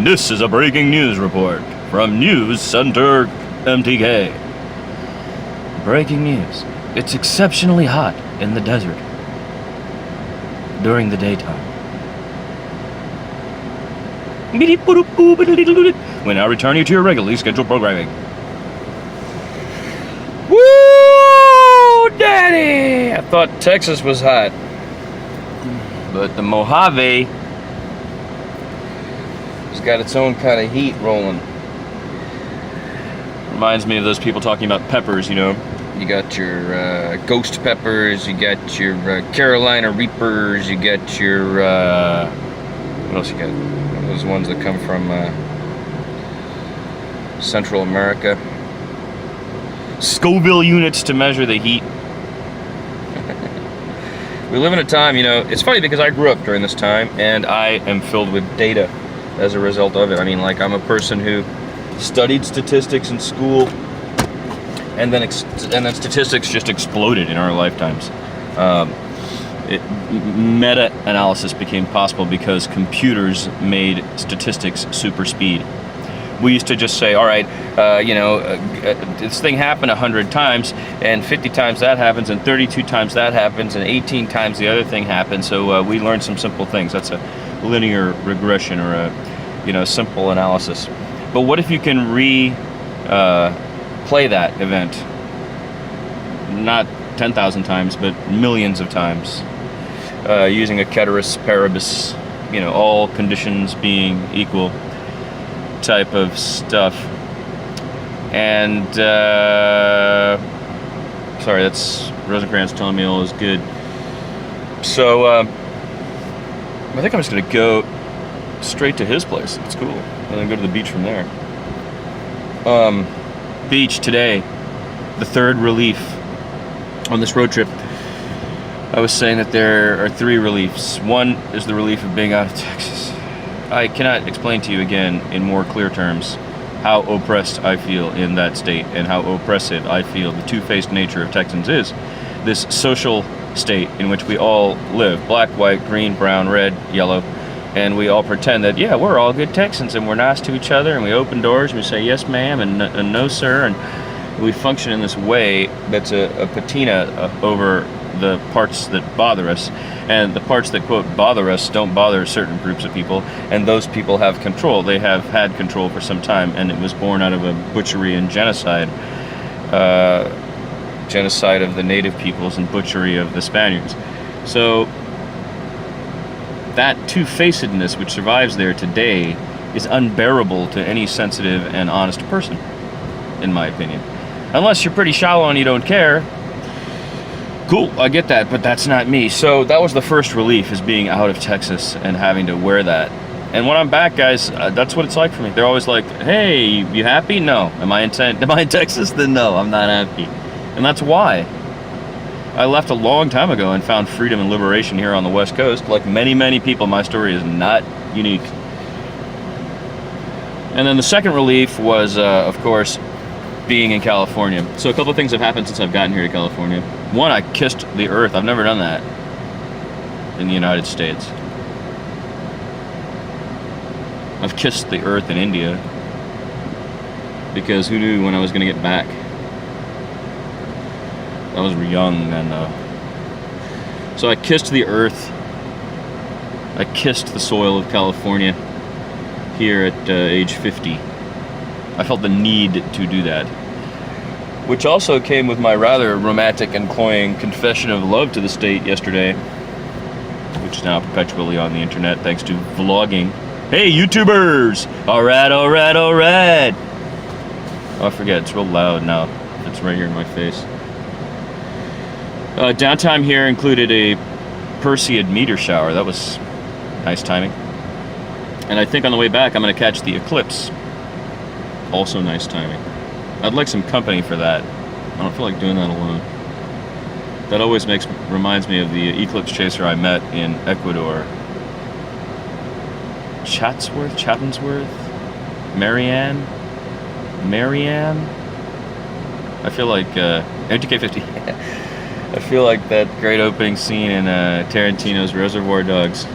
This is a breaking news report from News Center MTK. Breaking news. It's exceptionally hot in the desert during the daytime. We now return you to your regularly scheduled programming. Woo, Daddy! I thought Texas was hot. But the Mojave has got its own kind of heat rolling. Reminds me of those people talking about peppers, you know. You got your ghost peppers, you got your Carolina Reapers, you got your, what else you got? Those ones that come from Central America. Scoville units to measure the heat. We live in a time, you know, it's funny because I grew up during this time and I am filled with data as a result of it. I mean, like, I'm a person who studied statistics in school, and then statistics just exploded in our lifetimes. Meta-analysis became possible because computers made statistics super speed. We used to just say, all right, this thing happened 100 times, and 50 times that happens, and 32 times that happens, and 18 times the other thing happens. So we learned some simple things. That's a linear regression, or a simple analysis. But what if you can play that event? Not 10,000 times, but millions of times, using a ceteris paribus, all conditions being equal type of stuff. And sorry, that's Rosencrantz telling me all is good. So I think I'm just gonna go straight to his place. It's cool, and then go to the beach from there. Beach today, the third relief on this road trip. I was saying that there are three reliefs. One is the relief of being out of Texas. I cannot explain to you again in more clear terms how oppressed I feel in that state, and how oppressive I feel the two-faced nature of Texans is. This social state in which we all live, black, white, green, brown, red, yellow, and we all pretend that, yeah, we're all good Texans, and we're nice to each other, and we open doors, and we say yes ma'am, and no sir, and we function in this way that's a patina over the parts that bother us, and the parts that, quote, bother us don't bother certain groups of people, and those people have control. They have had control for some time, and it was born out of a butchery and genocide of the native peoples and butchery of the Spaniards. So that two-facedness which survives there today is unbearable to any sensitive and honest person, in my opinion. Unless you're pretty shallow and you don't care. Cool, I get that, but that's not me. So that was the first relief, is being out of Texas and having to wear that. And when I'm back, guys, that's what it's like for me. They're always like, hey, you happy? No. Am I in Texas? Then no, I'm not happy. And that's why. I left a long time ago and found freedom and liberation here on the West Coast. Like many, many people, my story is not unique. And then the second relief was, of course, being in California. So a couple of things have happened since I've gotten here to California. One, I kissed the earth. I've never done that in the United States. I've kissed the earth in India, because who knew when I was going to get back? I was young, and so I kissed the earth. I kissed the soil of California here at age 50. I felt the need to do that, which also came with my rather romantic and cloying confession of love to the state yesterday, which is now perpetually on the internet thanks to vlogging. Hey, YouTubers! Alright. Oh, I forget, it's real loud now. It's right here in my face. Downtime here included a Perseid meteor shower. That was nice timing. And I think on the way back I'm going to catch the eclipse. Also nice timing. I'd like some company for that. I don't feel like doing that alone. That always reminds me of the eclipse chaser I met in Ecuador. Chattonsworth? Marianne? I feel like MTK50. I feel like that great opening scene in Tarantino's Reservoir Dogs.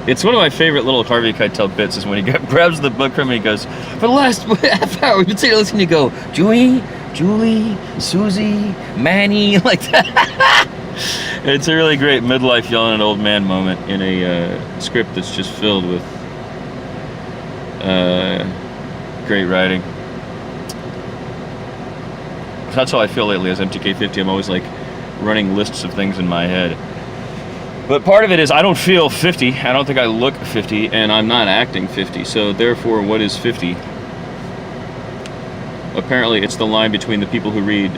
It's one of my favorite little Harvey Keitel bits is when he grabs the book from him and he goes, for the last half hour, we've been sitting listening to you go, Julie, Susie, Manny, like that. It's a really great midlife yelling at an old man moment in a script that's just filled with great writing. That's how I feel lately as MTK50. I'm always like running lists of things in my head. But part of it is I don't feel 50. I don't think I look 50, and I'm not acting 50. So therefore, what is 50? Apparently, it's the line between the people who read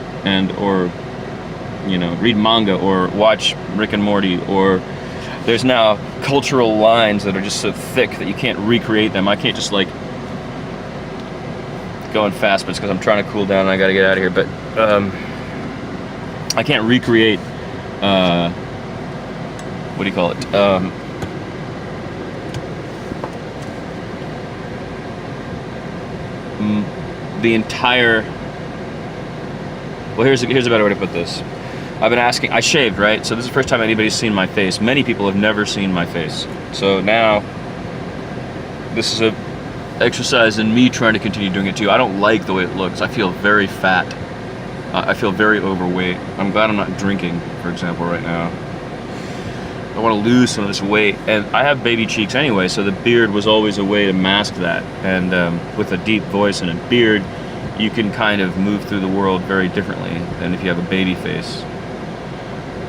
or read manga or watch Rick and Morty, or there's now cultural lines that are just so thick that you can't recreate them. I can't just like going fast, but it's because I'm trying to cool down and I got to get out of here. But I can't recreate. What do you call it? The entire. Well, here's a better way to put this. I've been asking. I shaved, right? So this is the first time anybody's seen my face. Many people have never seen my face. So now, this is a exercise in me trying to continue doing it too. I don't like the way it looks. I feel very fat. I feel very overweight. I'm glad I'm not drinking, for example, right now. I want to lose some of this weight, and I have baby cheeks anyway, so the beard was always a way to mask that. And with a deep voice and a beard, you can kind of move through the world very differently than if you have a baby face.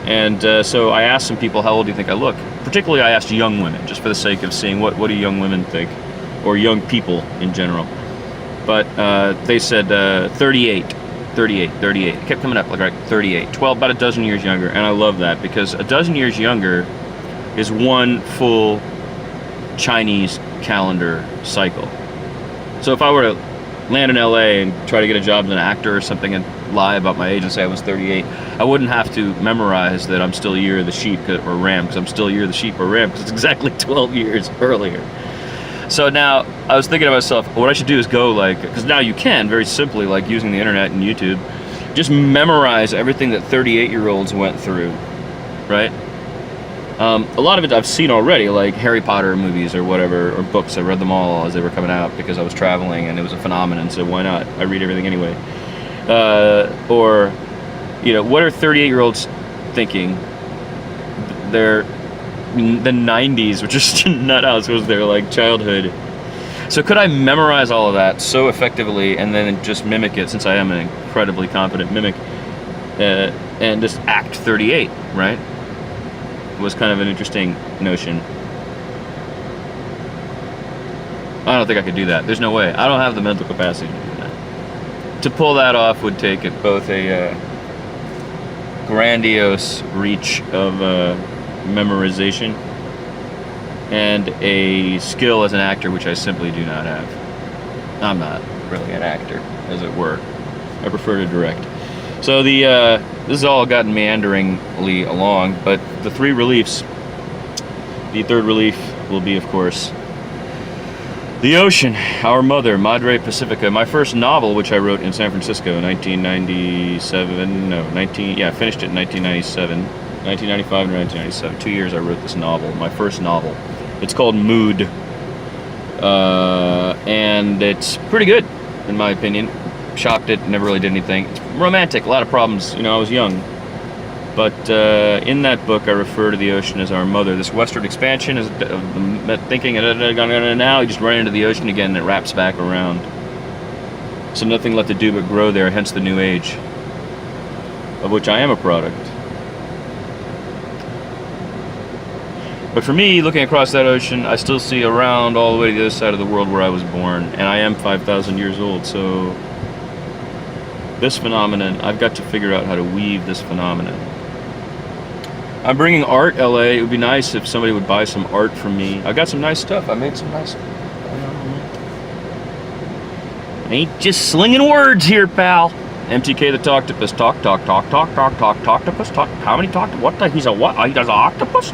And so I asked some people, how old do you think I look? Particularly I asked young women, just for the sake of seeing what do young women think, or young people in general. But they said 38. It kept coming up, like 38, 12, about a dozen years younger. And I love that, because a dozen years younger is one full Chinese calendar cycle. So if I were to land in LA and try to get a job as an actor or something and lie about my age and say I was 38, I wouldn't have to memorize that I'm still Year of the Sheep or Ram, because I'm still Year of the Sheep or Ram, because it's exactly 12 years earlier. So now I was thinking to myself, what I should do is go because now you can very simply, like using the internet and YouTube, just memorize everything that 38-year-olds went through, right? A lot of it I've seen already, like Harry Potter movies or whatever, or books. I read them all as they were coming out because I was traveling and it was a phenomenon, so why not? I read everything anyway. Or, what are 38-year-olds thinking? They're the 90s, which is nut house, was their like childhood. So could I memorize all of that so effectively and then just mimic it, since I am an incredibly competent mimic, and just act 38, right? It was kind of an interesting notion. I don't think I could do that. There's no way. I don't have the mental capacity to do that. To pull that off would take both a grandiose reach of memorization and a skill as an actor, which I simply do not have. I'm not really an actor, as it were. I prefer to direct. So this has all gotten meanderingly along, but the three reliefs, the third relief will be, of course, the ocean, our mother, Madre Pacifica. My first novel, which I wrote in San Francisco in 1997, finished it in 1997. 1995 to 1997, 2 years I wrote this novel, my first novel. It's called Mood, and it's pretty good, in my opinion. Shopped it, never really did anything. It's romantic, a lot of problems, I was young. But in that book, I refer to the ocean as our mother. This westward expansion is thinking, now you just run into the ocean again, and it wraps back around. So nothing left to do but grow there, hence the new age, of which I am a product. But for me, looking across that ocean, I still see around all the way to the other side of the world where I was born. And I am 5,000 years old, so this phenomenon, I've got to figure out how to weave this phenomenon. I'm bringing art, LA. It would be nice if somebody would buy some art from me. I got some nice stuff. I made some nice stuff. I ain't just slinging words here, pal. MTK the Talktopus. Talktopus. Talk. How many talk? What the? He's a what? He does an octopus?